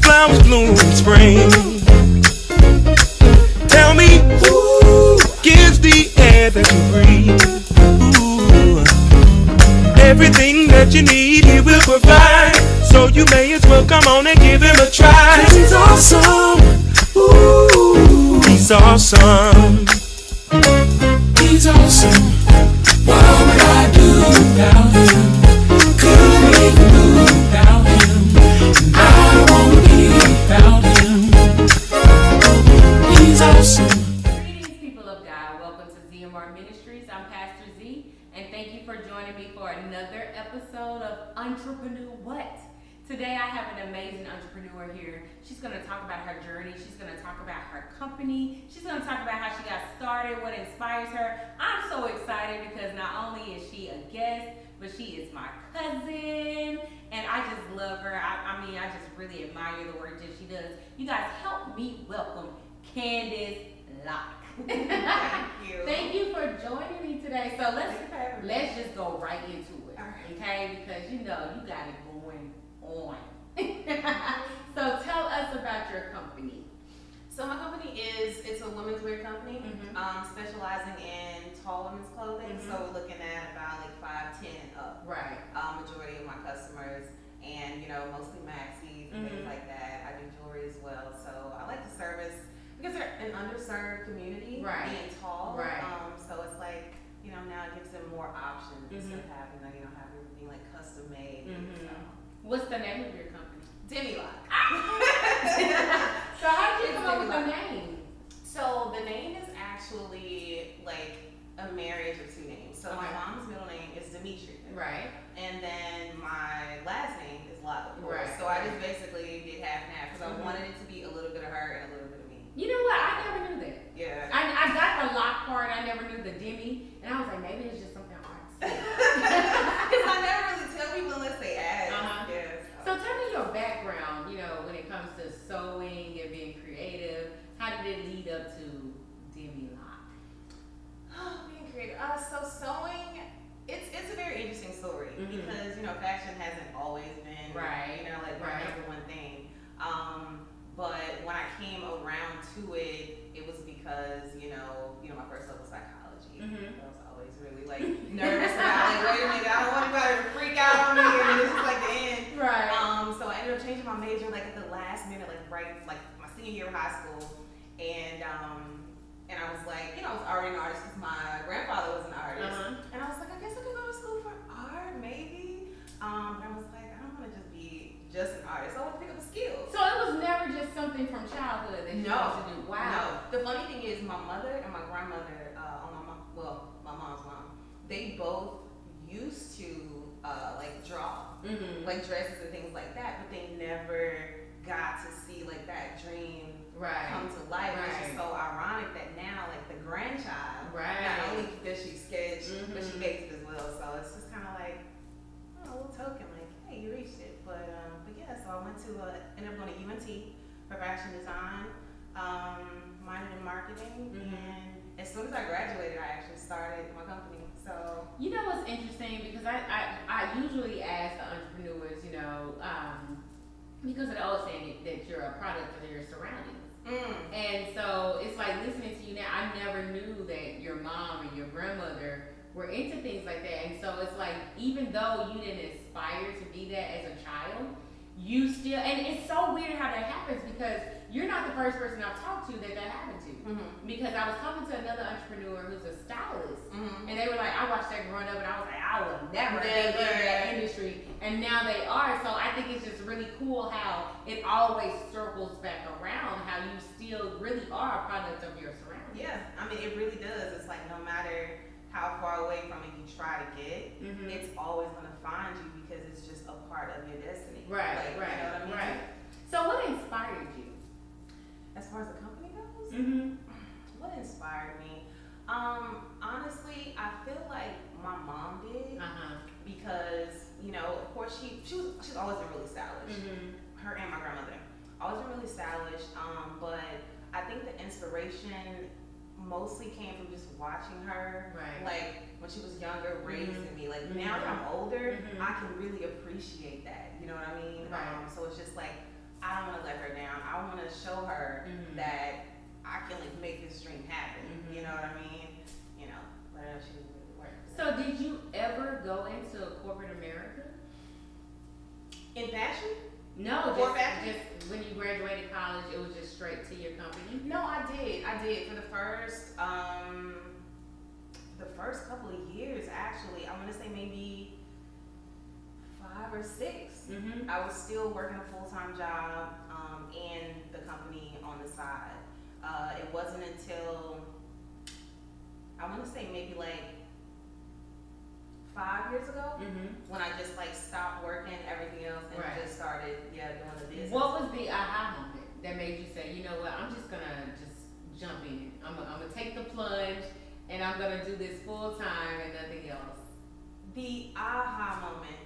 flowers bloom in spring. Tell me who gives the air that you breathe. Ooh. Everything that you need he will provide, so you may as well come on and give him a try. 'Cause he's awesome. Ooh, he's awesome. He's awesome. What would I do without him? Couldn't even do without him. I won't be without him. He's awesome. Greetings, people of God. Welcome to ZMR Ministries. I'm Pastor Z, and thank you for joining me for another episode of EntrepreKNEWWHAT. Today I have an amazing entrepreneur here. She's going to talk about her journey. She's going to talk about her company. She's going to talk about how she got started, what inspires her. I'm so excited because not only is she a guest, but she is my cousin, and I just love her. I mean, I just really admire the work that she does. You guys help me welcome Candace Locke. Thank you. Thank you for joining me today. So let's just go right into it, okay? Because you know you got it going on. So tell us about your company. So my company it's a women's wear company, specializing in tall women's clothing. So we're looking at about like 5'10" up. Right. Majority of my customers, and mostly maxis and things like that. I do jewelry as well. So I like to service because they're an underserved community, Right. being tall. Right. So it's like now it gives them more options instead of having having everything like custom made. So. What's the name of your company? Dimiloc. So how did you come up with the name? So the name is actually like a marriage of two names. So my mom's middle name is Dimitri. Right. And then my last name is Locke, of course. Right. So I just basically did half and half because I wanted it to be a little bit of her and a little bit of me. You know what? I never knew that. Yeah. I got the Locke part. I never knew the Demi, and I was like, maybe it's just something arts. Because I never really tell people unless they ask. Yeah. So tell me your background, when it comes to sewing and being creative. How did it lead up to Dimiloc? Being creative. So sewing, it's a very interesting story because, fashion hasn't always been, Right. my number one thing. But when I came around to it, it was because, my first love was psychology. I was always really nervous about wait a minute, I don't want anybody to freak out on me, and it's just like the end. Right. So I ended up changing my major at the last minute, right my senior year of high school, and I was like, I was already an artist because my grandfather was an artist, and I was like, I guess I could go to school for art, maybe. And I was like, I don't want to just be just an artist. I want to pick up a skill. So it was never just something from childhood that you wanted to do. Wow. No. The funny thing is, my mother and my grandmother, my mom's mom, they both used to draw, dresses and things like that, but they never got to see that dream come to life. Right. It's just so ironic that now the grandchild, not only does she sketch, but she makes it as well. So it's just kind of a little token, hey, you reached it. But yeah, so I went to ended up going to UNT for fashion design, minored in marketing, and as soon as I graduated, I actually started my company. So you know what's interesting, because I usually ask the entrepreneurs, because of the old saying that you're a product of your surroundings. And so it's like listening to you now, I never knew that your mom and your grandmother were into things like that. And so it's like, even though you didn't aspire to be that as a child, you still, and it's so weird how that happens, because you're not the first person I've talked to that happened to. Because I was talking to another entrepreneur who's a stylist, and they were like, I watched that growing up, and I was like, I would never get into that industry. And now they are. So I think it's just really cool how it always circles back around, how you still really are a product of your surroundings. Yeah, I mean, it really does. It's like no matter how far away from it you try to get, it's always going to find you because it's just a part of your destiny. Right. You know what I mean? Right. So what inspired you? As far as the company goes, what inspired me? Honestly, I feel like my mom did, because of course she's always been really stylish. Her and my grandmother always been really stylish. But I think the inspiration mostly came from just watching her, when she was younger, raising me. Now that I'm older, I can really appreciate that. You know what I mean? So it's just I don't want to let her down. I want to show her that I can like make this dream happen. You know what I mean? You know, let her know she really work. So did you ever go into corporate America? In fashion? No, just when you graduated college, it was just straight to your company? No, I did. For the first couple of years, actually. I want to say maybe 5 or 6. I was still working a full-time job and the company on the side. It wasn't until, I want to say maybe like 5 years ago when I just like stopped working everything else and just started doing the business. What was the aha moment that made you say, you know what, I'm just gonna just jump in. I'm gonna take the plunge and I'm gonna do this full time and nothing else? The aha moment.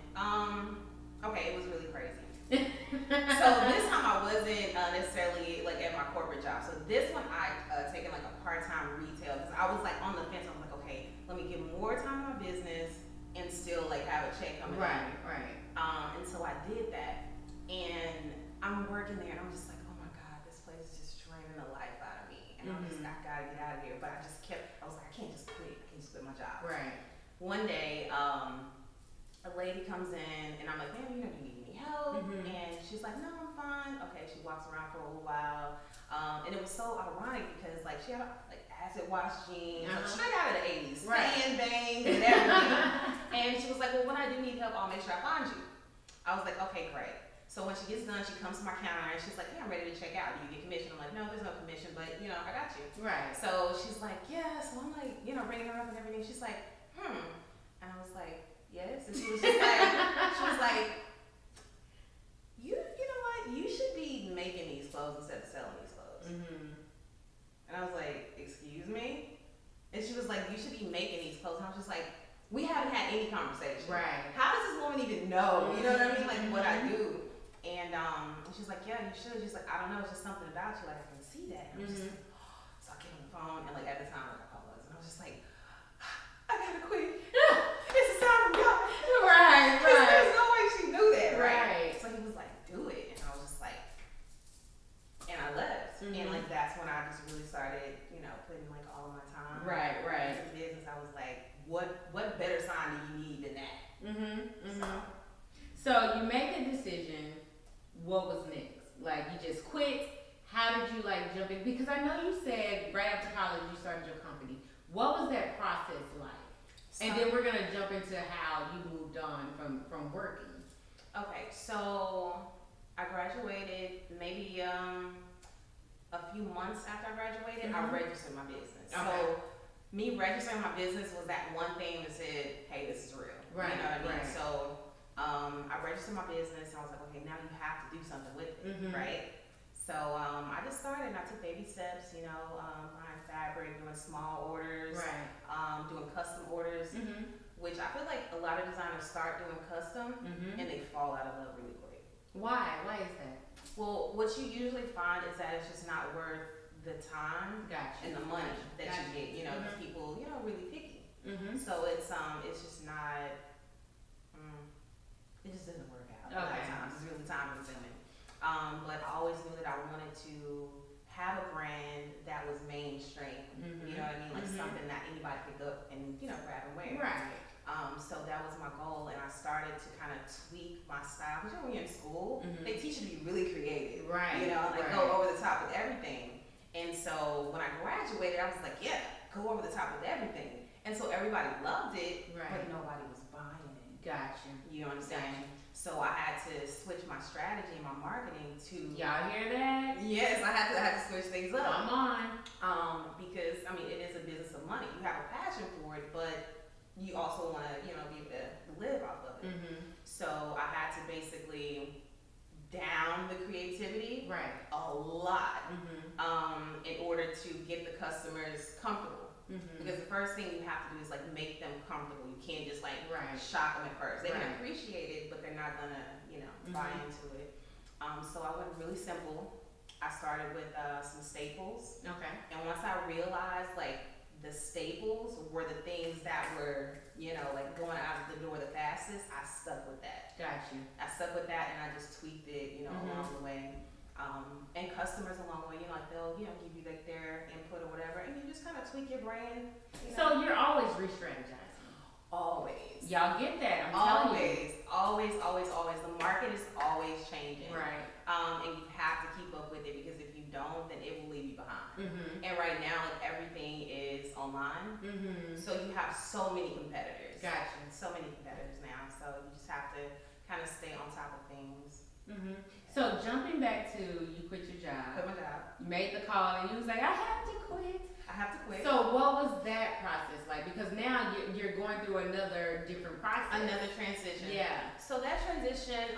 Okay, it was really crazy. So this time I wasn't necessarily like at my corporate job. So this one I taken like a part-time retail because I was like on the fence. I was like, okay, let me give more time to my business and still like have a check coming in. Right. And so I did that, and I'm working there, and I'm just like, oh my god, this place is just draining the life out of me, and I'm just, I gotta get out of here. But I was like, I can't just quit. I can't just quit my job. Right. One day, a lady comes in, and I'm like, man, do you need any help? And she's like, no, I'm fine. Okay, she walks around for a little while, and it was so ironic because like she had like acid wash jeans, straight out of the 80s, sand bangs and everything. And she was like, well, when I do need help, I'll make sure I find you. I was like, okay, great. So when she gets done, she comes to my counter and she's like, hey, I'm ready to check out. Do you get commission? I'm like, no, there's no commission, but you know, I got you. Right. So she's like, yeah. So I'm like, you know, ringing her up and everything. She's like, And I was like, yes. And she was just like, you know what? You should be making these clothes instead of selling these clothes. And I was like, excuse me? And she was like, you should be making these clothes. And I was just like, we haven't had any conversation. Right. How does this woman even know? You know what I mean? Like what I do. And she's like, yeah, you should. She's like, I don't know, it's just something about you. Like I can see that. And I was just like, oh. So I get on the phone and like at the time like I was, and I was just like, I gotta quit. It's a sign from God. Right. There's no way she knew that, Right. So he was like, do it. And I was just like, and I left. And like that's when I just really started, you know, putting like all of my time. Right. In business. I was like, what better sign do you need than that? So you make a decision. What was next? Like you just quit. How did you like jump in? Because I know you said right after college you started your company. What was that process like? And then we're gonna jump into how you moved on from working. Okay, so I graduated maybe a few months after I graduated. I registered my business. Okay. So me registering my business was that one thing that said, hey, this is real. Right. You know what I mean? Right. So I registered my business and I was like, okay, now you have to do something with it, right? So I just started and I took baby steps, you know, buying fabric, doing small orders, doing custom orders, which I feel like a lot of designers start doing custom and they fall out of love really quick. Why? Why is that? Well, what you usually find is that it's just not worth the time and the money that you get, you know, because people, you know, really picky. So it's just not, it just doesn't work out. A lot of times it's really time consuming. But I always knew that I wanted to have a brand that was mainstream. You know what I mean? Like something that anybody could go and, you know, grab and wear. Right. So that was my goal, and I started to kind of tweak my style. Because when you're in school, they teach you to be really creative. Right. You know, like go over the top with everything. And so when I graduated, I was like, yeah, go over the top with everything. And so everybody loved it, but nobody was buying it. Gotcha. You understand? So I had to switch my strategy and my marketing to. Y'all hear that? Yes, I had to switch things up. Come on. Because I mean, it is a business of money. You have a passion for it, but you also want to, you know, be able to live off of it. So I had to basically down the creativity a lot in order to get the customers comfortable. Because the first thing you have to do is like make them comfortable. You can't just like shock them at first. They can appreciate it, but they're not gonna, you know, buy into it. So I went really simple. I started with some staples. Okay. And once I realized like the staples were the things that were, you know, like going out of the door the fastest, I stuck with that. Got you. I stuck with that and I just tweaked it, you know, along the way. And customers along the way, like they'll, give you like their input or whatever, and you just kind of tweak your brand. So you're always re-strategizing. Always. Y'all get that? I'm telling you. Always. The market is always changing. Right. And you have to keep up with it, because if you don't, then it will leave you behind. And right now, like, everything is online, so you have so many competitors. Gotcha. So many competitors now, so you just have to kind of stay on top of things. So jumping back to you quit your job. Quit my job. You made the call and you was like, I have to quit. I have to quit. So what was that process like? Because now you're going through another different process. Another transition. Yeah. So that transition,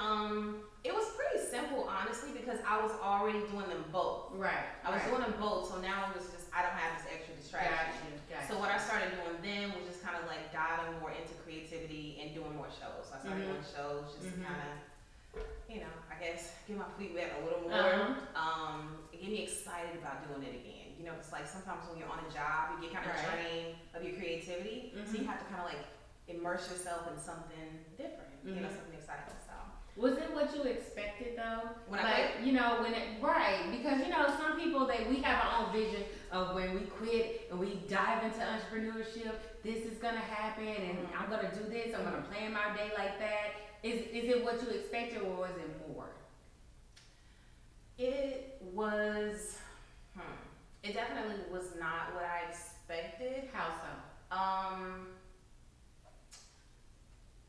it was pretty simple, honestly, because I was already doing them both. Right. I was doing them both, so now it was just, I don't have this extra distraction. Gotcha. So what I started doing then was just kind of like diving more into creativity and doing more shows. So I started doing shows just to kind of, I guess, get my feet wet a little more. It get me excited about doing it again. It's like sometimes when you're on a job, you get kind of drained of your creativity. So you have to kind of like immerse yourself in something different, something exciting. So. Was it what you expected though? When I quit? Because some people we have our own vision of when we quit and we dive into entrepreneurship, this is gonna happen and I'm gonna do this, I'm gonna plan my day like that. Is it what you expected, or was it more? It was, it definitely was not what I expected. How so?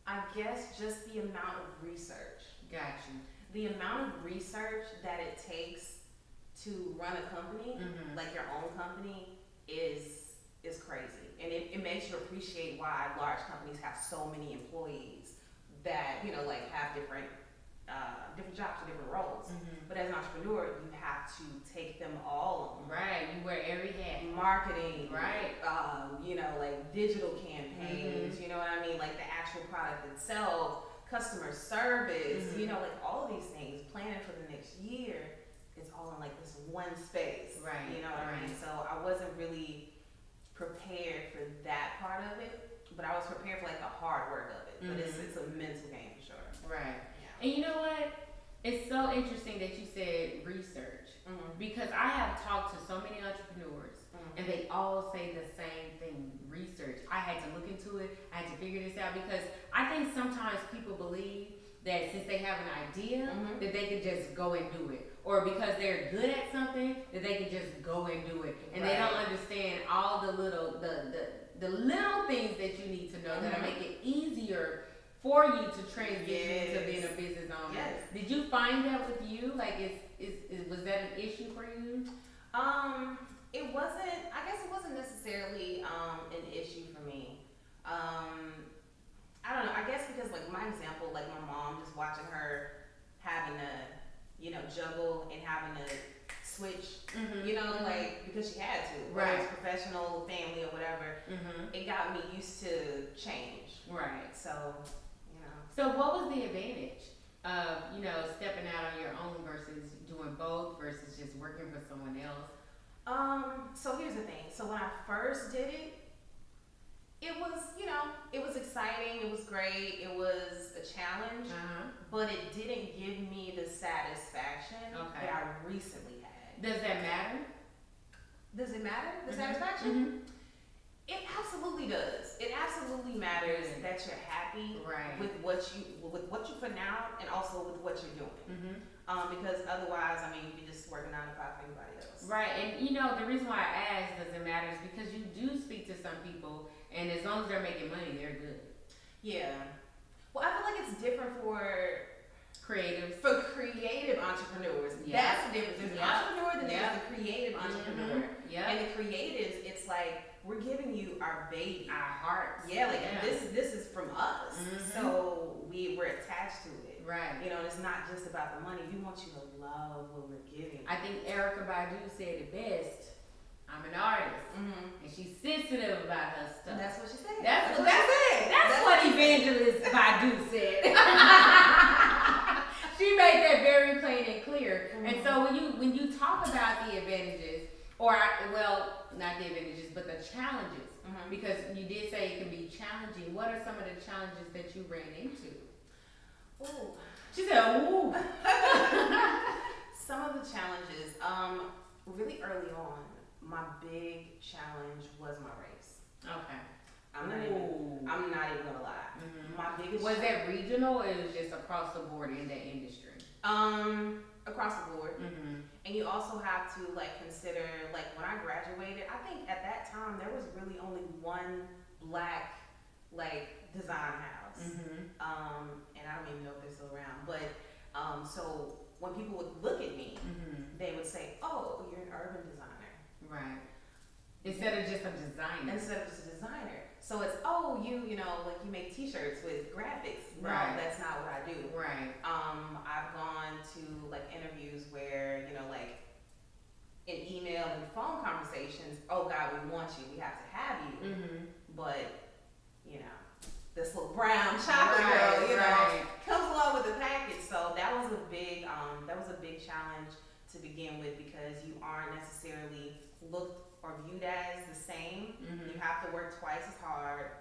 I guess just the amount of research. Got you. The amount of research that it takes to run a company, like your own company, is crazy. And it makes you appreciate why large companies have so many employees that, have different jobs or different roles. But as an entrepreneur, you have to take them all on. Right, you wear every hat. Marketing, right? Like digital campaigns, you know what I mean? Like the actual product itself, customer service, like all of these things, planning for the next year, it's all in like this one space. Right. You know what I mean? So I wasn't really prepared for that part of it, but I was prepared for like the hard work of it. But it's a mental game for sure. Right. Yeah. And you know what? It's so interesting that you said research, because I have talked to so many entrepreneurs and they all say the same thing, research. I had to look into it, I had to figure this out, because I think sometimes people believe that since they have an idea, that they can just go and do it. Or because they're good at something, that they can just go and do it. And they don't understand all the little things that you need to know that'll make it easier for you to transition to being a business owner. Yes. Did you find that with you? Like, was that an issue for you? It wasn't. I guess it wasn't necessarily an issue for me. I don't know. I guess because like my example, like my mom, just watching her having to, juggle and having to switch, like because she had to, whether it's professional, family, or whatever. It got me used to change. Right. So. So what was the advantage of, stepping out on your own versus doing both versus just working for someone else? So here's the thing. So when I first did it, it was, it was exciting. It was great. It was a challenge, but it didn't give me the satisfaction that I recently had. Does that matter? Does it matter? The satisfaction? It absolutely does. It absolutely matters that you're happy with what you put out and also with what you're doing. Because otherwise, you're just working 9 to 5 for anybody else. Right. And the reason why I ask does it matter is because you do speak to some people, and as long as they're making money, they're good. Yeah. Well, I feel like it's different for creative entrepreneurs. That's the difference. There's an entrepreneur, then there's the creative entrepreneur. And the creatives, it's like, we're giving you our baby, our hearts. Yeah, like this is from us. So we're attached to it. Right. And it's not just about the money. We want you to love what we're giving. I think Erykah Badu said it best. I'm an artist, and she's sensitive about her stuff. That's what she said. That's what Evangelist Badu said. She made that very plain and clear. And so when you talk about the advantages, not the advantages, but the challenges, because you did say it can be challenging. What are some of the challenges that you ran into? Ooh. She said, ooh. Some of the think early on, my big challenge was my race. Okay. I'm not even gonna lie. Mm-hmm. My biggest was that regional or it was just across the board in that industry? Across the board. Mm-hmm. And you also have to like consider, like when I graduated, I think at that time there was really only one black like design house. Mm-hmm. And I don't even know if they're still around, but so when people would look at me, mm-hmm. they would say, "Oh, you're an urban designer." Right. Instead of just a designer. Instead of just a designer. So it's, oh, you know, like you make t-shirts with graphics. No, right. That's not what I do. Right. I've gone to like interviews where, you know, like in email and phone conversations, oh God, we want you, we have to have you. Mm-hmm. But, you know, this little brown chocolate girl, you know, comes along with the package. So that was a big challenge to begin with, because you aren't necessarily looked or viewed as the same. Mm-hmm. You have to work twice as hard.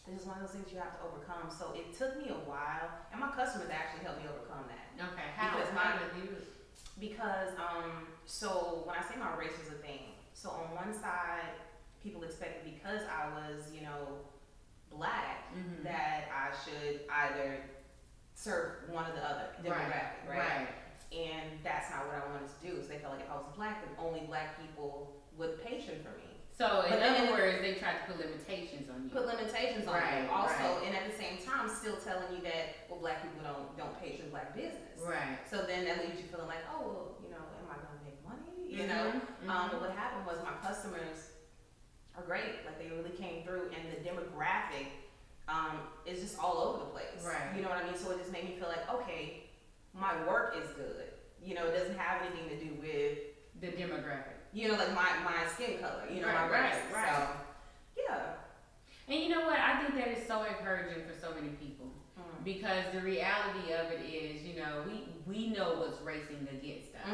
It's just one of those things you have to overcome. So it took me a while, and my customers actually helped me overcome that. Okay, how? Because so when I say my race was a thing, so on one side, people expected because I was, you know, black, mm-hmm. that I should either serve one or the other demographic, right? And that's not what I wanted to do. So they felt like if I was black, then only black people would patron for me. So in other words, they tried to put limitations on you. Put limitations on you. Right. Also, and at the same time, still telling you that, well, black people don't patron black business. Right. So then that leaves you feeling like, oh, well, you know, am I gonna make money? You mm-hmm. know. Mm-hmm. But what happened was my customers are great. Like they really came through, and the demographic is just all over the place. Right. You know what I mean? So it just made me feel like, okay, my work is good. You know, it doesn't have anything to do with the demographic. You know, like my skin color. You know, my race. Right. So, yeah. And you know what? I think that is so encouraging for so many people, because the reality of it is, you know, we know what's racing against us,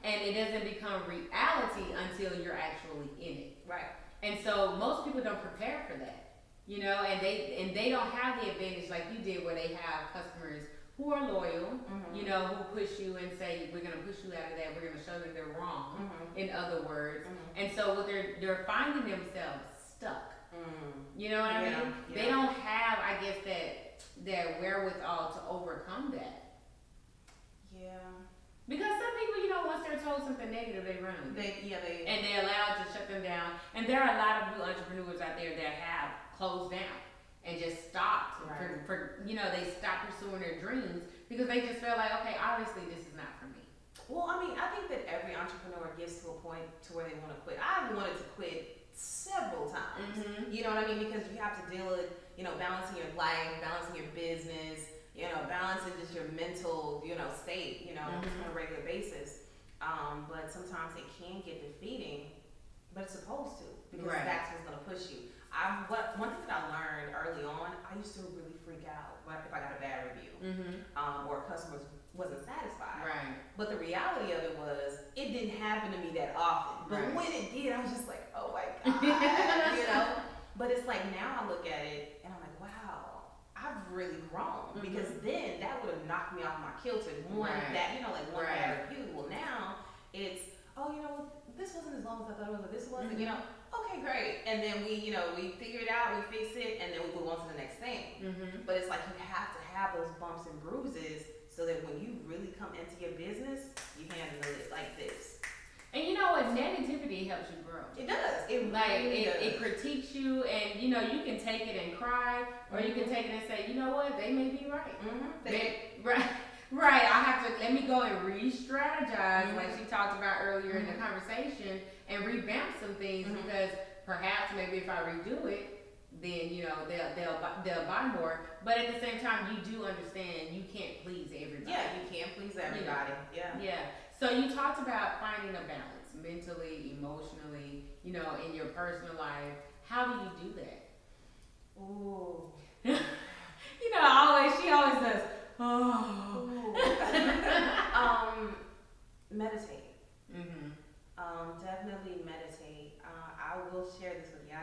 and it doesn't become reality until you're actually in it. Right. And so most people don't prepare for that, you know, and they don't have the advantage like you did, where they have customers who are loyal, you know, who push you and say, we're going to push you out of that, we're going to show them they're wrong, in other words. And so what they're finding themselves stuck. You know what I mean? Yeah. They don't have, I guess, that wherewithal to overcome that. Yeah. Because some people, you know, once they're told something negative, they run. And they're allowed to shut them down. And there are a lot of new entrepreneurs out there that have closed down and just stopped for you know, they stopped pursuing their dreams because they just felt like, okay, obviously this is not for me. Well, I mean, I think that every entrepreneur gets to a point to where they want to quit. I've wanted to quit several times. You know what I mean? Because you have to deal with, you know, balancing your life, balancing your business, you know, balancing just your mental, you know, state, you know, on a regular basis. But sometimes it can get defeating, but it's supposed to, because that's what's going to push you. One thing that I learned early on, I used to really freak out if I got a bad review, or a customer wasn't satisfied. Right. But the reality of it was, it didn't happen to me that often. But when it did, I was just like, oh my God, you know? But it's like, now I look at it and I'm like, wow, I've really grown. Because then that would have knocked me off my kilter. One bad review. Well, now it's, oh, you know, this wasn't as long as I thought it was, but this wasn't, you know. Okay, great. And then we figure it out, we fix it, and then we move on to the next thing. But it's like you have to have those bumps and bruises so that when you really come into your business, you handle it like this. And you know what? Negativity helps you grow. It does. It critiques you, and you know, you can take it and cry, or you can take it and say, you know what? They may be right. Right. I have to let me go and re-strategize, like she talked about earlier in the conversation, and revamp some things because perhaps maybe if I redo it, then you know they'll buy more. But at the same time, you do understand you can't please everybody. Yeah, you can't please everybody. Yeah. So you talked about finding a balance mentally, emotionally, you know, in your personal life. How do you do that? Ooh. You know, she always does. Oh. Meditate. Definitely meditate. I will share this with you. I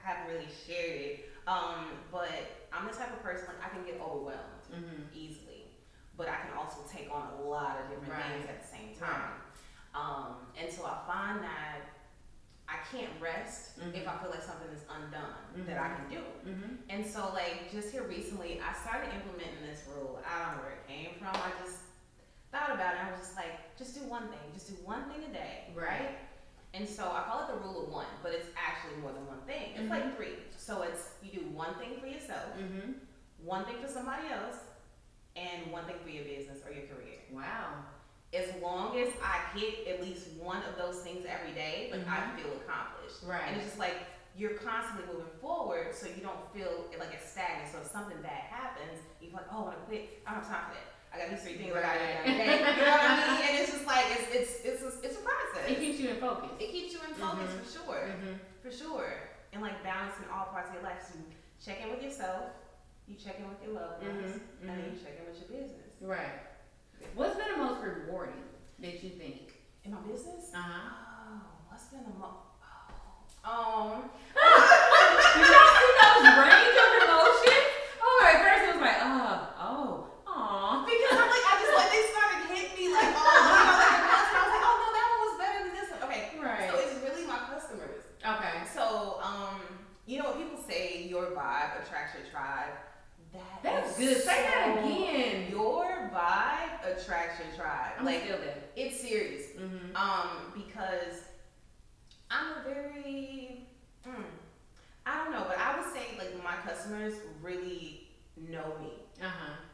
haven't really shared it. But I'm the type of person, like, I can get overwhelmed easily. But I can also take on a lot of different things at the same time. And so I find that I can't rest if I feel like something is undone that I can do. And so like just here recently, I started implementing this rule. I don't know where it came from. I just thought about it. I was just like, just do one thing. Just do one thing a day, right? And so I call it the rule of one, but it's actually more than one thing. It's like 3. So it's you do one thing for yourself, one thing for somebody else, and one thing for your business or your career. Wow. As long as I hit at least one of those things every day, like I feel accomplished. Right. And it's just like you're constantly moving forward, so you don't feel like it's stagnant. So if something bad happens, you're like, oh, I want to quit. I don't have time for that. I got these 3 things I got to do every day. You know what I mean? And it's just like it's a process. It keeps you in focus. It keeps you in focus for sure, for sure. And like balancing all parts of your life. So you check in with yourself, you check in with your loved ones, and then you check in with your business. Right. What's been the most rewarding that you think? In my business? Oh, what's been the most? Did y'all see those range of emotions? Oh, at first it was like, because I'm like, I just like they started hitting me like, and I was like, oh no, that one was better than this one. Okay, right. So it's really my customers. Okay. So, you know what people say, your vibe attracts your tribe. That's good. Say that again. Your vibe attracts your tribe. I'm like, still there. It's serious. Because I'm a very, I don't know, but I would say like my customers really know me.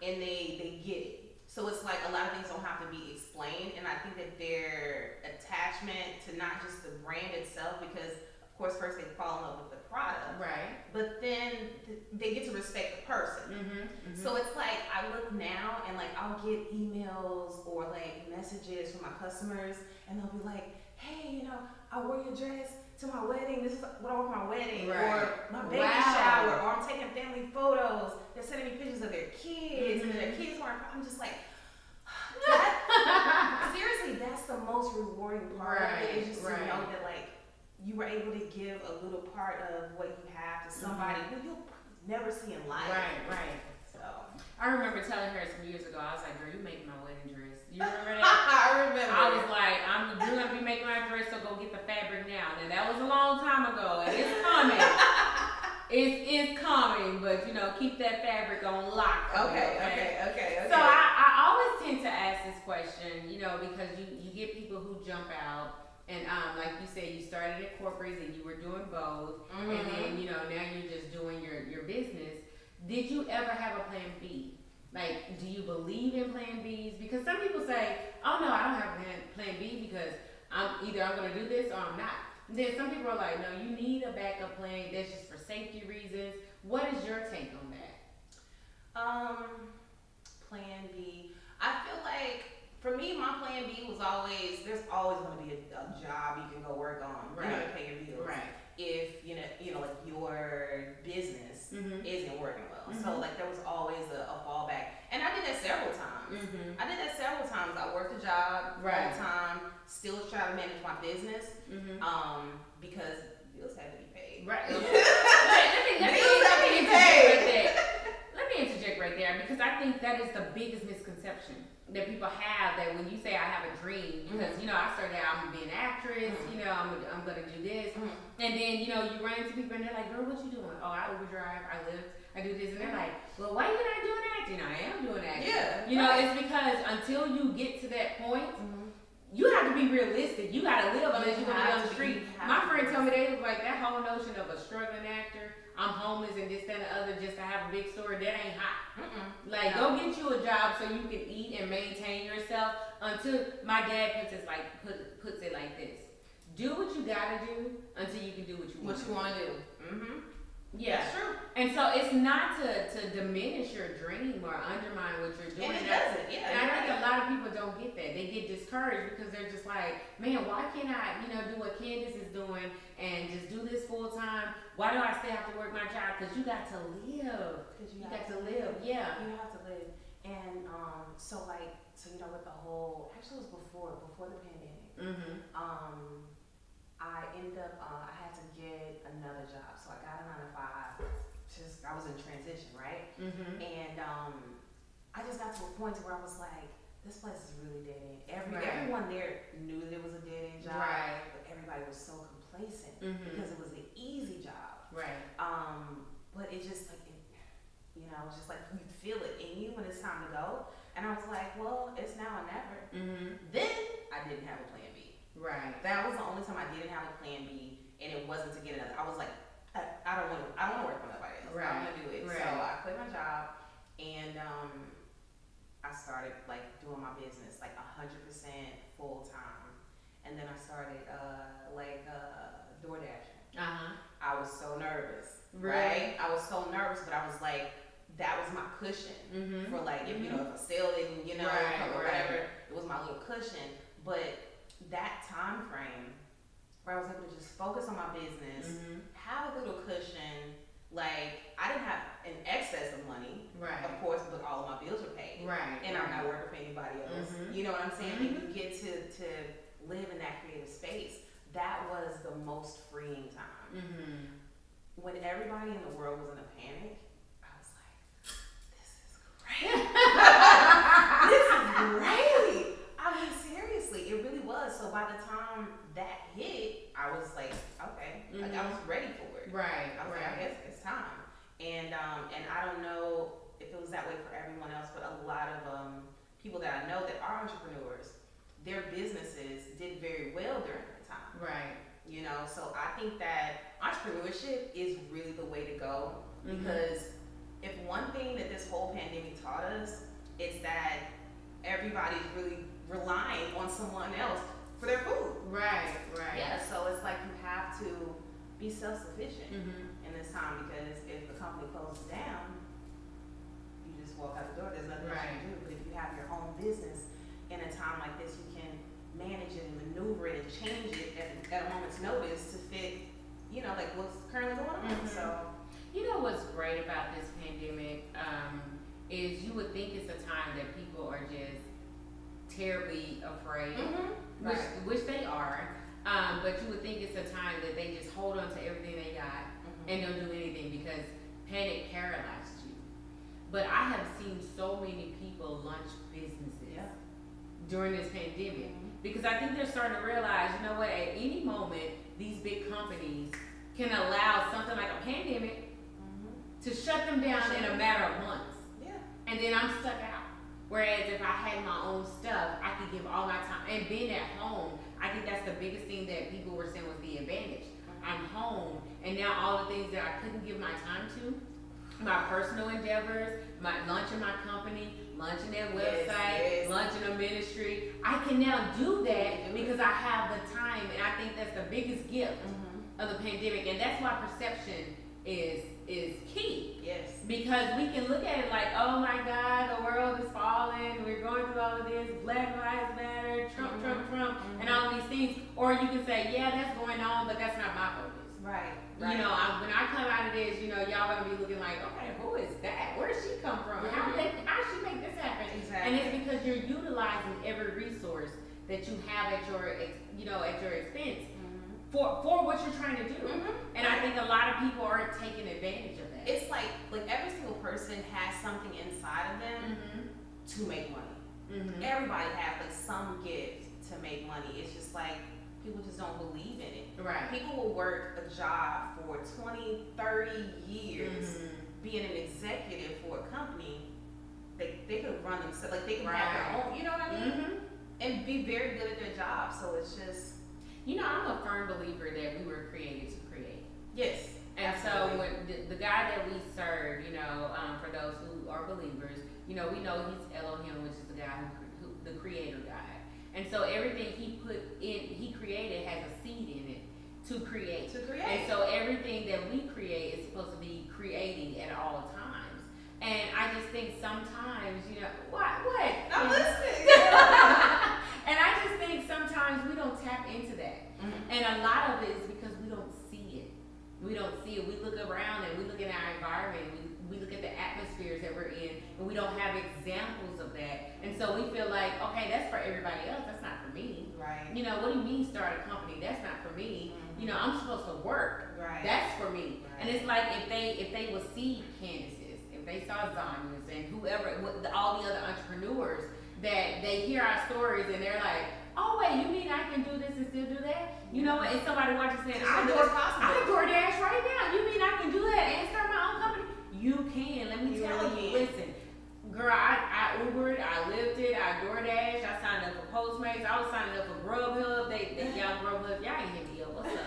And they get it. So it's like a lot of things don't have to be explained. And I think that their attachment to not just the brand itself, because of course first they fall in love with the product, right? But then they get to respect the person. So it's like I look now and like I'll get emails or like messages from my customers, and they'll be like, "Hey, you know, I wore your dress to my wedding. This is what I wore for my wedding, or my baby shower, or I'm taking family photos. They're sending me pictures of their kids, and their kids weren't." I'm just like, seriously, that's the most rewarding part of it. Is just to know that like you were able to give a little part of what you have to somebody who you'll never see in life. Right. So I remember telling her some years ago, I was like, girl, you making my wedding dress. You remember that? I remember. I was like, you're going to be making my dress, so go get the fabric now. Now, that was a long time ago, and it's coming. It's coming, but, you know, keep that fabric on lock. Okay. So I always tend to ask this question, you know, because you get people who jump out. And like you said, you started at corporate and you were doing both, and then you know now you're just doing your business. Did you ever have a plan B? Like, do you believe in plan Bs? Because some people say, "Oh no, I don't have a plan B because I'm going to do this or I'm not." And then some people are like, "No, you need a backup plan. That's just for safety reasons." What is your take on that? Plan B. I feel like. For me, my plan B was always, there's always going to be a job you can go work on. Right. You know, to pay your bills. Right. If, you know, like your business isn't working well. So, like, there was always a fallback. And I did that several times. I worked a job all the time, still try to manage my business because bills had to be paid. Right. Let me interject right there because I think that is the biggest misconception that people have, that when you say I have a dream, because you know I started out, I'm gonna be an actress, you know I'm gonna do this, and then you know you run into people and they're like, girl, what you doing? Oh, I Uber drive, I lift, I do this, and they're like, well, why you not doing acting? I am doing acting. Yeah, you know it's because until you get to that point, you have to be realistic. You gotta live unless you're gonna be on the street. My friend told me they was like that whole notion of a struggling actor. I'm homeless and this, that, and the other just to have a big story. That ain't hot. Like, go get you a job so you can eat and maintain yourself until my dad puts it like this. Do what you gotta do until you can do what you want to do. Yeah. That's true. And so it's not to diminish your dream or undermine what you're doing. And it doesn't. Yeah. And I think a lot of people don't get that. They get discouraged because they're just like, man, why can't I, you know, do what Candace is doing and just do this full time? Why do I still have to work my job? Because you got to live. You got to live. Yeah. You have to live. And so you know, with the whole, actually it was before the pandemic. I ended up, I had to get another job. So I got a 9 to 5. I was in transition, right? And I just got to a point where I was like, this place is really dead end. Everyone there knew that it was a dead end job, but everybody was so complacent because it was an easy job. Right. But it just like, you know, it's just like you feel it in you when it's time to go. And I was like, well, it's now or never. Then I didn't have a plan B. Right. That was the only time I didn't have a plan B, and it wasn't to get another. I was like, I don't want to work for nobody else. I'm gonna do it. So I quit my job, and I started like doing my business like 100% full time, and then I started door dashing. I was so nervous, right? I was so nervous, but I was like, that was my cushion for like, if you know, if a sale didn't, you know, come or whatever, it was my little cushion. But that time frame where I was able to just focus on my business, have a little cushion, like I didn't have an excess of money, of course, but all of my bills were paid, and I'm not working for anybody else. You know what I'm saying? And you get to live in that creative space. That was the most freeing time. When everybody in the world was in a panic, I was like, this is great. This is great. I mean, seriously, it really was. So by the time that hit, I was like, okay, like I was ready for it. Right. I was like, I guess it's time. And I don't know if it was that way for everyone else, but a lot of people that I know that are entrepreneurs, their businesses did very well during that time. Right. You know, so I think that entrepreneurship is really the way to go, because if one thing that this whole pandemic taught us is that everybody's really relying on someone else for their food. Right. Yeah, so it's like you have to be self-sufficient in this time, because if the company closes down, you just walk out the door. There's nothing else you can do. But if you have your own business in a time like this, you can manage it and maneuver it and change it at a moment's notice to fit, you know, like what's currently going on. So, you know what's great about this pandemic is you would think it's a time that people are just terribly afraid, which they are, but you would think it's a time that they just hold on to everything they got and don't do anything because panic paralyzed you. But I have seen so many people launch businesses during this pandemic, because I think they're starting to realize, you know what, at any moment, these big companies can allow something like a pandemic to shut them down in a matter of months. And then I'm stuck out. Whereas if I had my own stuff, I could give all my time. And being at home, I think that's the biggest thing that people were saying was the advantage. I'm home, and now all the things that I couldn't give my time to, my personal endeavors, my launching my company, launching that website, launching a ministry, I can now do that because I have the time, and I think that's the biggest gift of the pandemic, and that's why perception is key. Yes. Because we can look at it like, oh my God, the world is falling, we're going through all of this, Black Lives Matter, Trump, and all of these things, or you can say, yeah, that's going on, but that's not my focus. Right. You know, when I come out of this, you know, y'all gonna be looking like, okay, who is that? Where did she come from? How did she make this happen? Exactly. And it's because you're utilizing every resource that you have at your, at your expense for what you're trying to do. And I think a lot of people aren't taking advantage of that. It's like every single person has something inside of them to make money. Everybody has like some gift to make money. It's just like people just don't believe in it. Right. People will work a job for 20, 30 years being an executive for a company. They could run themselves, like they can have their own, you know what I mean? And be very good at their job. So it's just, I'm a firm believer that we were created to create. Yes. And absolutely. So when the guy that we serve, for those who are believers, we know he's Elohim, which is the guy who the creator guy. And so everything he created has a seed in it to create. And so everything that we create is supposed to be creating at all times. And I just think sometimes, what? I'm listening. And I just think sometimes we don't tap into that. And a lot of it is because we don't see it. We don't see it. We look around and we look at our environment. We look at the atmospheres that we're in, and we don't have examples of that. And so we feel like, okay, that's for everybody else. That's not for me. Right. What do you mean start a company? That's not for me. I'm supposed to work. Right. That's for me. Right. And it's like if they will see Candace's, if they saw Zanya's and whoever, all the other entrepreneurs that they hear our stories and they're like, oh wait, you mean I can do this and still do that? You know what? And somebody watches saying, I DoorDash right now. You mean I can do that and start my own company? You can. Let me tell you. Listen, girl, I Ubered, I Lyfted, I DoorDash, I signed up for Postmates, I was signing up for Grubhub. Y'all Grubhub, y'all ain't hit me up. What's up?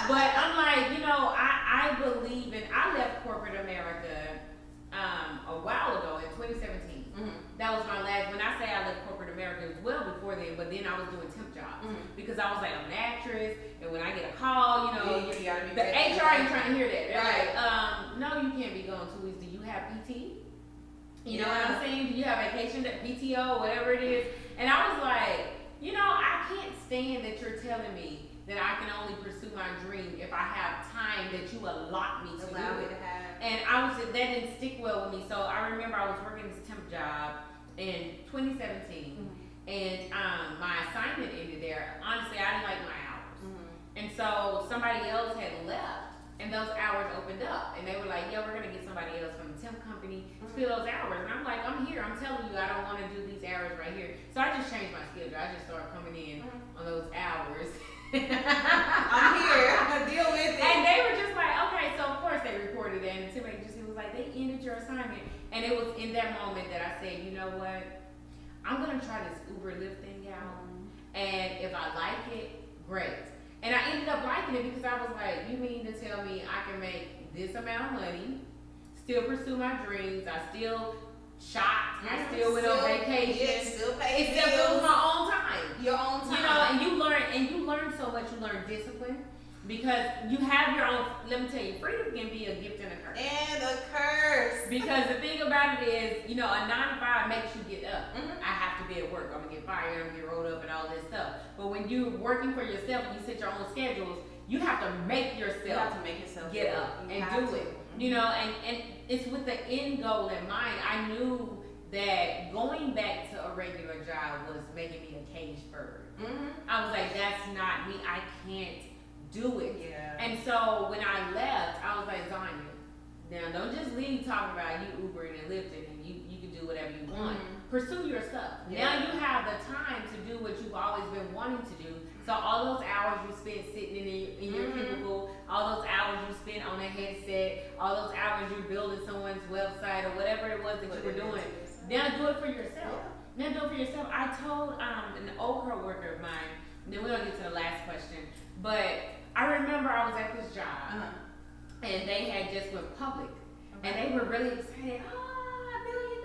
But I'm like, you know, I believe in. I left corporate America a while ago in 2017. That was my last. When I say I left corporate America, it was well before then. But then I was doing temp jobs because I was like, I'm an actress, and when I get a call, you know, the HR ain't trying to hear that. They're like, no, you can't be gone 2 weeks. Do you have PT? You know what I'm saying? Do you have vacation, PTO, whatever it is? And I was like, you know, I can't stand that you're telling me that I can only pursue my dream if I have time that you allot me to do it. And that didn't stick well with me. So I remember I was working this temp job in 2017, and my assignment ended there. Honestly, I didn't like my hours, and so somebody else had left. And those hours opened up, and they were like, "Yeah, we're gonna get somebody else from the temp company to fill those hours." And I'm like, "I'm here. I'm telling you, I don't want to do these hours right here." So I just changed my schedule. I just started coming in on those hours. I'm here. Deal with it. And they were just like, "Okay." So of course they reported it, and the temp agency was like, "They ended your assignment." And it was in that moment that I said, "You know what? I'm gonna try this Uber Lyft thing out, and if I like it, great." And I ended up liking it because I was like, you mean to tell me I can make this amount of money, still pursue my dreams, I still shop, I still went on vacation, still pay except it was my own time. Your own time. You know, and you learn so much. You learn discipline because you have your own. Let me tell you, freedom can be a gift and a curse. And a curse. Because the thing about it is, you know, a 9 to 5 makes you get up. I have to be at work. I'm gonna get fired. I'm gonna get rolled up and all this stuff. But when you're working for yourself and you set your own schedules, you have to make yourself, get up and do it. You know, and it's with the end goal in mind. I knew that going back to a regular job was making me a caged bird. I was like, that's not me. I can't do it. And so when I left, I was like, Zanya, now don't just leave talking about you Ubering and Lyfting and you can do whatever you want. Pursue your stuff. Now you have the time to do what you've always been wanting to do. So all those hours you spent sitting in your cubicle, all those hours you spent on a headset, all those hours you're building someone's website or whatever it was that you were doing, now do it for yourself. Now do it for yourself. I told an old coworker of mine, then we're gonna get to the last question, but I remember I was at this job and they had just went public and they were really excited. $1 billion.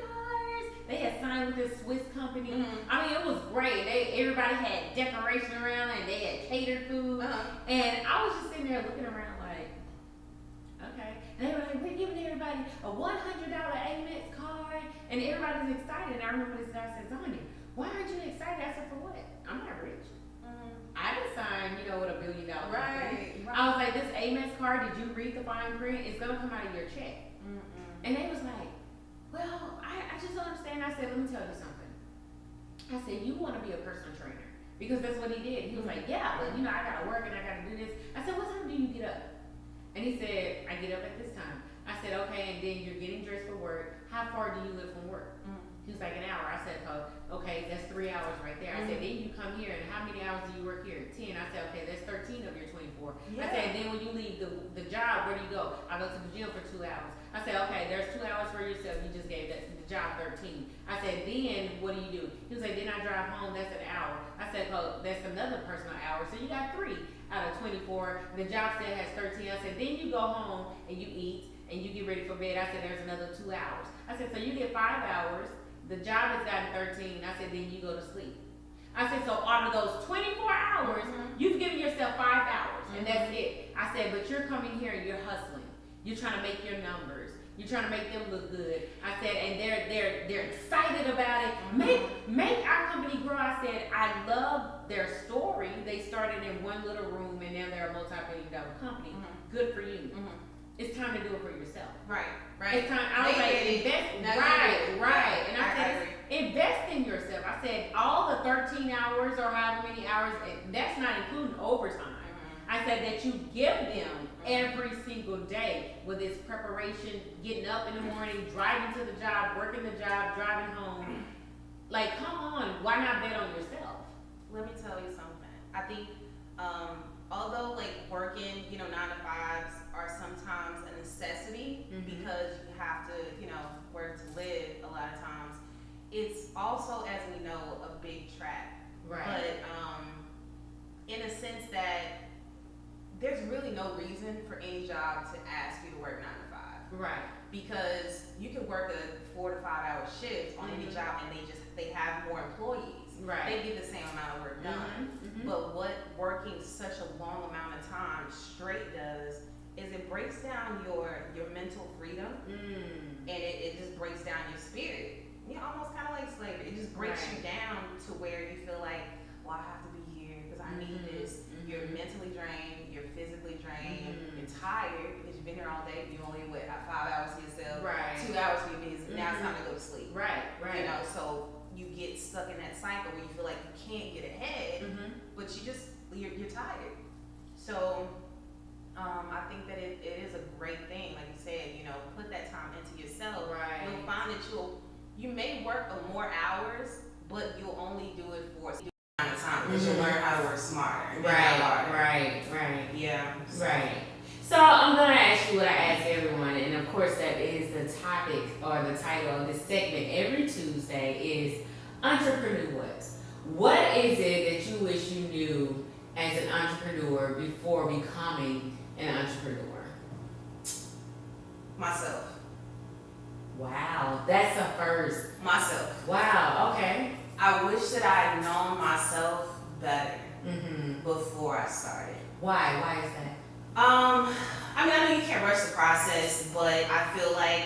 They had signed with this Swiss company. I mean, it was great. Everybody had decoration around and they had catered food. And I was just sitting there looking around like, okay. And they were like, we're giving everybody a $100 Amex card. And everybody was excited. And I remember this guy said, Zanya, why aren't you excited? I said, for what? I'm not rich. I didn't sign, you know, with $1 billion company. I was like, this Amex card, did you read the fine print? It's gonna come out of your check. And they was like, well, I just don't understand. I said, let me tell you something. I said, you want to be a personal trainer because that's what he did. He was like, yeah, but you know, I gotta work and I gotta do this. I said, what time do you get up? And he said, I get up at this time. I said, okay, and then you're getting dressed for work. How far do you live from work? He was like, an hour. I said, oh, okay, that's 3 hours right there. I said, then you come here, and how many hours do you work here? 10. I said, okay, that's 13 of your 24. I said, then when you leave the job, where do you go? I go to the gym for 2 hours. I said, okay, there's 2 hours for yourself. You just gave the job 13. I said, then what do? He was like, then I drive home. That's an hour. I said, oh, that's another personal hour. So you got 3 out of 24. The job still has 13. I said, then you go home and you eat and you get ready for bed. I said, there's another 2 hours. I said, so you get 5 hours. The job has gotten 13. I said, then you go to sleep. I said, so out of those 24 hours, you've given yourself 5 hours, and that's it. I said, but you're coming here and you're hustling. You're trying to make your numbers. You're trying to make them look good. I said, and they're excited about it. Make our company grow. I said, I love their story. They started in one little room, and now they're a multi-billion-dollar company. Good for you. It's time to do it for yourself. Right. It's time. I was like, invest. Right. And I said, invest in yourself. I said, all the 13 hours or however many hours, that's not including overtime. I said that you give them every single day with this preparation, getting up in the morning, driving to the job, working the job, driving home. Like, come on, why not bet on yourself? Let me tell you something. I think, although like working, 9 to 5s are sometimes a necessity because you have to, work to live a lot of times, it's also, as we know, a big trap. Right. But in a sense that there's really no reason for any job to ask you to work 9 to 5. Right. Because you can work a 4 to 5 hour shift on any job and they have more employees. Right. They get the same amount of work done. But what working such a long amount of time straight does is it breaks down your mental freedom and it just breaks down your spirit. Almost kind of like slavery. It just breaks you down to where you feel like, well, I have to be here because I need this. You're mentally drained, you're physically drained, you're tired because you've been here all day. You only have 5 hours to yourself, 2 hours for your business. Now it's time to go to sleep. Right. So you get stuck in that cycle where you feel like you can't get ahead, but you're tired. So I think that it is a great thing, like you said, put that time into yourself. Right. You'll find that you may work more hours, but you'll only do it for a amount of time because you'll learn how to work smarter. Right. Yeah. Right. So I'm gonna ask you what I ask everyone, and of course that is the topic or the title of this segment every Tuesday is EntrepreKNEWWHAT. What is it that you wish you knew as an entrepreneur before becoming an entrepreneur? Myself. Wow, that's a first. Myself. Wow, okay. I wish that I had known myself better before I started. Why? Why is that? I know you can't rush the process, but I feel like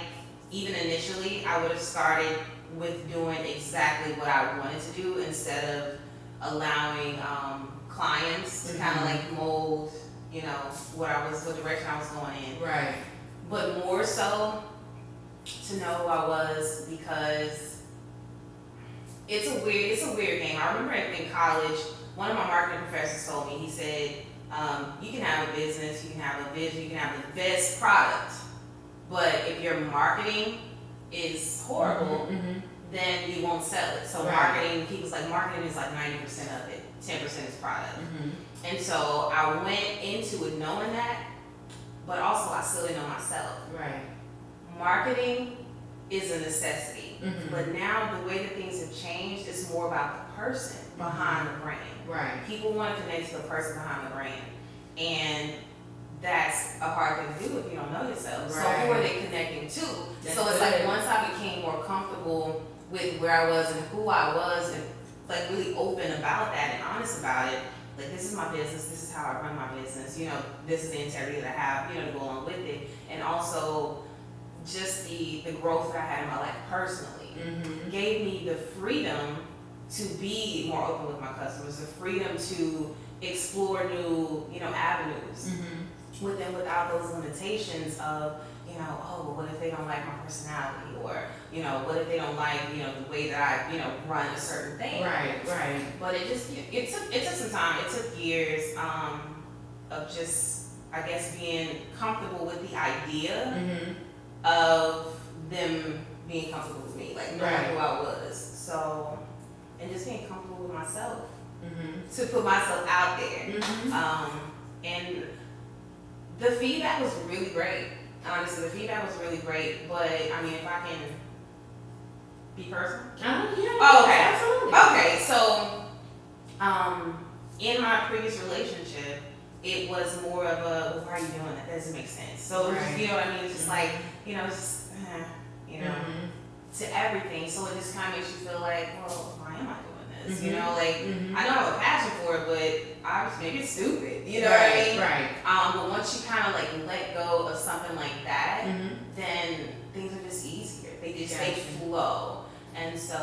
even initially I would have started with doing exactly what I wanted to do instead of allowing clients to kind of like mold, what direction I was going in. Right. But more so to know who I was, because it's a weird game. I remember in college, one of my marketing professors told me, he said, you can have a business, you can have a vision, you can have the best product, but if your marketing is horrible, then you won't sell it. So marketing, he was like, marketing is like 90% of it, 10% is product. And so I went into it knowing that, but also I still didn't know myself. Right. Marketing is a necessity, but now the way that things have changed, it's more about the person behind the brand. Right. People want to connect to the person behind the brand, and that's a hard thing to do if you don't know yourself. So who are they connecting to? So it's like once I became more comfortable with where I was and who I was, and like really open about that and honest about it, like this is my business, this is how I run my business, this is the integrity that I have, to go along with it, and also just the growth that I had in my life personally gave me the freedom to be more open with my customers, the freedom to explore new, avenues with them without those limitations of, oh, well, what if they don't like my personality, or, what if they don't like, the way that I, run a certain thing. Right. But it took some time. It took years of just, I guess, being comfortable with the idea of them being comfortable with me, like knowing who I was. So, and just being comfortable with myself, to put myself out there. And the feedback was really great. Honestly, the feedback was really great. But I mean, if I can be personal. Okay. Absolutely. Okay. So, in my previous relationship, it was more of a, well, why are you doing that? That doesn't make sense. So, just, you know what I mean? It's just like, to everything. So it just kind of makes you feel like, well, why am I doing this? I know I have a passion for it, but obviously maybe it's stupid. You know what I mean? Right. But once you kind of like let go of something like that, then things are just easier. They flow. And so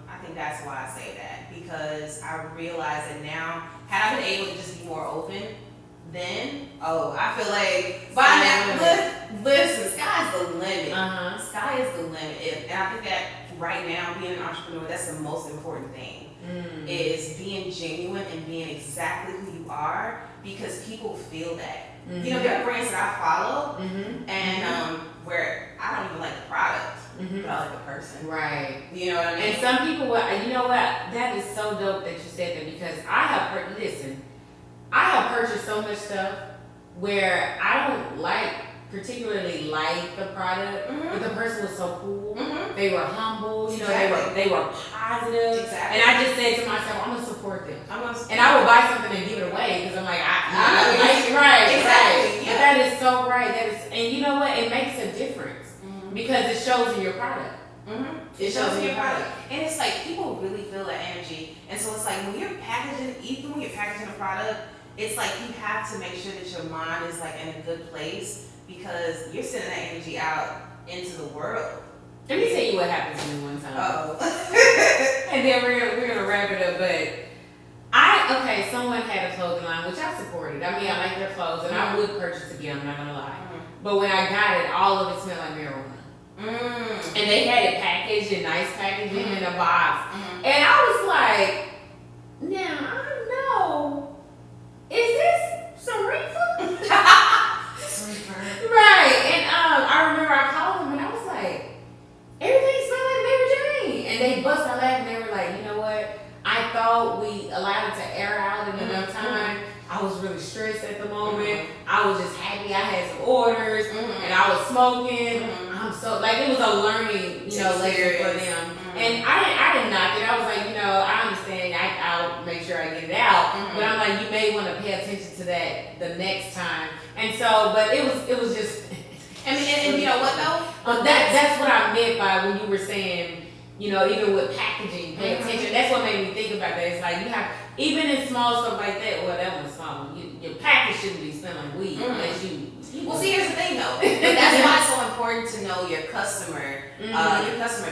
I think that's why I say that, because I realize that now, had I been able to just be more open, then, I feel like by now, listen, sky's the limit. Sky is the limit. And I think that right now, being an entrepreneur, that's the most important thing, is being genuine and being exactly who you are, because people feel that. There are brands that I follow, and where I don't even like the product, but I like the person. Right. You know what I mean? And some people, you know what? That is so dope that you said that, because I have purchased so much stuff where I don't particularly like the product, but the person was so cool. They were humble, you know, they were positive. Exactly. And I just said to myself, I'm gonna support them. And I would buy something and give it away because I'm like, right. Exactly. Yeah. But that is so right. And you know what? It makes a difference because it shows in your product. It shows in your product. And it's like people really feel that energy. And so it's like when you're packaging a product, it's like you have to make sure that your mind is like in a good place, because you're sending that energy out into the world. Let me tell you what happened to me one time. Oh. And then we're gonna wrap it up. But someone had a clothing line, which I supported. I mean, I like their clothes, and I would purchase again. I'm not gonna lie. But when I got it, all of it smelled like marijuana. And they had it packaged in nice packaging in a box, and I was like, now I know, is this some reefer? Right. And I remember I called them and I was like, everything smelled like Mary Jane. And they bust out laughing. They were like, you know what? I thought we allowed it to air out in enough time. I was really stressed at the moment. I was just happy I had some orders, and I was smoking. I'm so, it was a learning, lesson for them. And I didn't knock it. I was like, I understand. I'll make sure I get it out. But I'm like, you may want to pay attention to that the next time. And so, but it was just. And you know what though? That's what I meant by when you were saying, even with packaging, pay attention. That's what made me think about that. It's like you have, even in small stuff like that, well, that one's small. Your package shouldn't be smelling weed unless you. Well, see, here's the thing though. But that's why it's so important to know your customer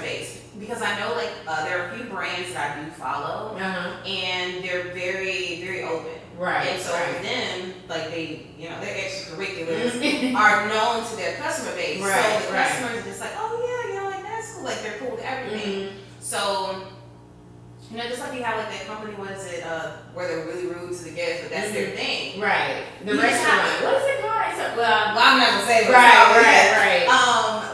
base. Because I know there are a few brands that I do follow, and they're very, very open. Right. And so for them, their extracurriculars are known to their customer base. Right. So the customers are just like, oh yeah, that's cool. They're cool with everything. So, just like you have that company, what is it, where they're really rude to the guests, but that's their thing. Right. The restaurant. What is it called? Well, I'm not gonna say right.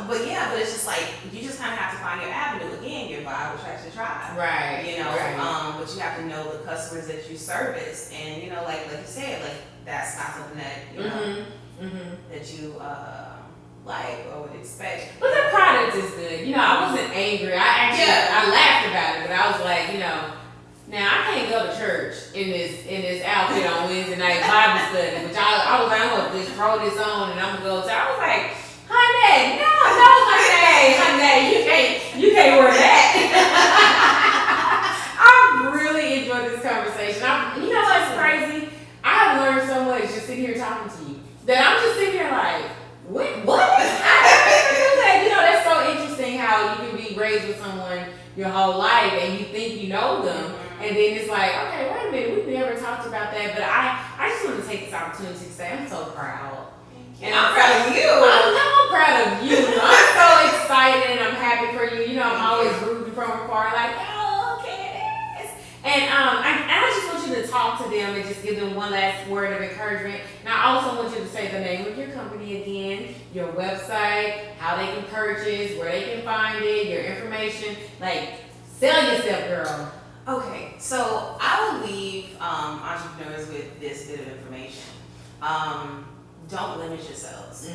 But it's just you just kind of have to find your avenue. Again, your vibe attracts your tribe. Right. But you have to know the customers that you service, and like you said, that's not something that that you like or would expect. But the product is good. I wasn't angry. I laughed about it, but I was like, now I can't go to church in this outfit on Wednesday night Bible study, which I was like, I'm gonna just throw this on and I'm gonna go to. I was like, honey, no, honey, you can't wear that. I really enjoyed this conversation. You know what's crazy? I've learned so much just sitting here talking to you that I'm just sitting here like, what? I never knew that. That's so interesting how you can be raised with someone your whole life and you think you know them. And then it's like, okay, wait a minute, we've never talked about that. But I just want to take this opportunity to say I'm so proud. And I'm proud of you. I'm proud of you. I'm so excited and I'm happy for you. I'm always rooting from afar, like, oh, okay. And I just want you to talk to them and just give them one last word of encouragement. And I also want you to say the name of your company again, your website, how they can purchase, where they can find it, your information. Sell yourself, girl. Okay, so I will leave entrepreneurs with this bit of information. Don't limit yourselves.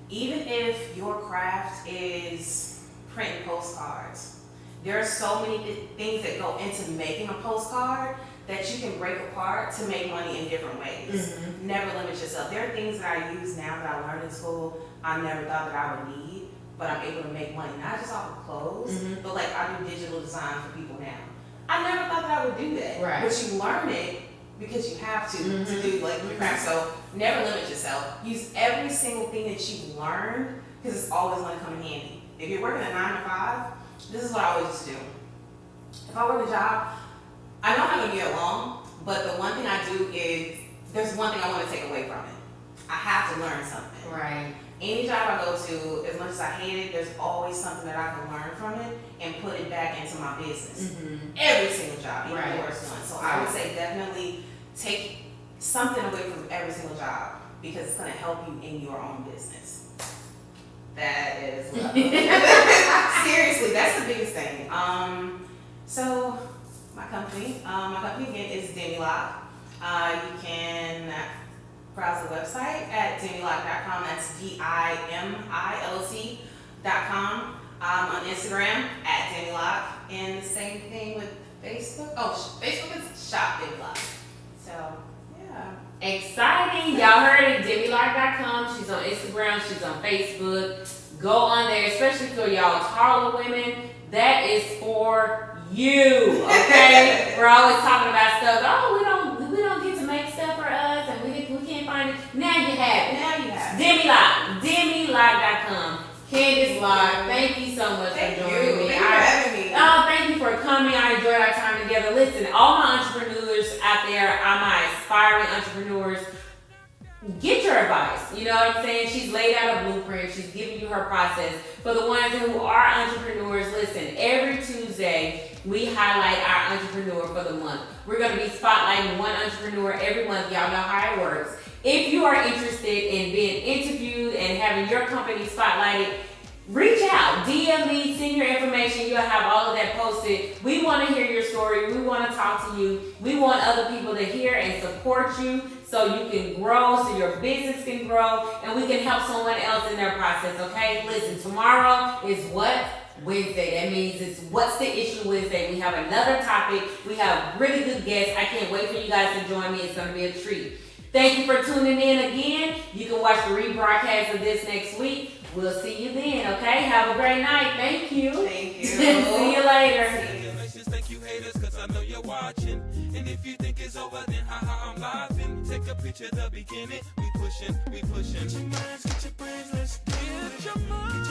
Even if your craft is printing postcards, there are so many things that go into making a postcard that you can break apart to make money in different ways. Never limit yourself. There are things that I use now that I learned in school I never thought that I would need, but I'm able to make money, not just off of clothes, but I do digital design for people now. I never thought that I would do that. Right. But you learn it because you have to do your craft. So never limit yourself. Use every single thing that you've learned because it's always going to come in handy. If you're working a 9 to 5, this is what I always used to do. If I work a job, I know I'm going to get along, but the one thing I do is there's one thing I want to take away from it. I have to learn something. Right. Any job I go to, as much as I hate it, there's always something that I can learn from it and put it back into my business. Every single job, even the worst one. So I would say definitely take something away from every single job because it's going to help you in your own business. That is what seriously, that's the biggest thing. So my company again is Dimiloc. You can browse the website at dimiloc.com. That's DIMILC.com. On Instagram at Dimiloc, and the same thing with Facebook. Oh, Facebook is Shop Dimiloc. So yeah. Exciting. Y'all heard it. Dimiloc.com. She's on Instagram. She's on Facebook. Go on there, especially for y'all taller women. That is for you. Okay? We're always talking about stuff. Oh, we don't get to make stuff for us, and we can't find it. Now you have it. Dimiloc. Dimiloc.com. Candace Locke, thank you so much for joining me. Thank you for having me. Thank you for coming. I enjoyed our time together. Listen, all my entrepreneurs out there, all my aspiring entrepreneurs, get your advice. You know what I'm saying? She's laid out a blueprint. She's giving you her process. For the ones who are entrepreneurs, listen, every Tuesday, we highlight our entrepreneur for the month. We're going to be spotlighting one entrepreneur every month. Y'all know how it works. If you are interested in being interviewed and having your company spotlighted, reach out, DM me, send your information. You'll have all of that posted. We want to hear your story. We want to talk to you. We want other people to hear and support you so you can grow, so your business can grow, and we can help someone else in their process, okay? Listen, tomorrow is what? Wednesday. That means it's What's the Issue Wednesday. We have another topic. We have really good guests. I can't wait for you guys to join me. It's going to be a treat. Thank you for tuning in again. You can watch the rebroadcast of this next week. We'll see you then, okay? Have a great night. Thank you. Thank you. See you later. Thank you haters, cause I know you're watching. And if you think it's over, then haha, I'm laughing. Take a picture of the beginning. We pushing. Get your minds, get your brains, let's get your mind.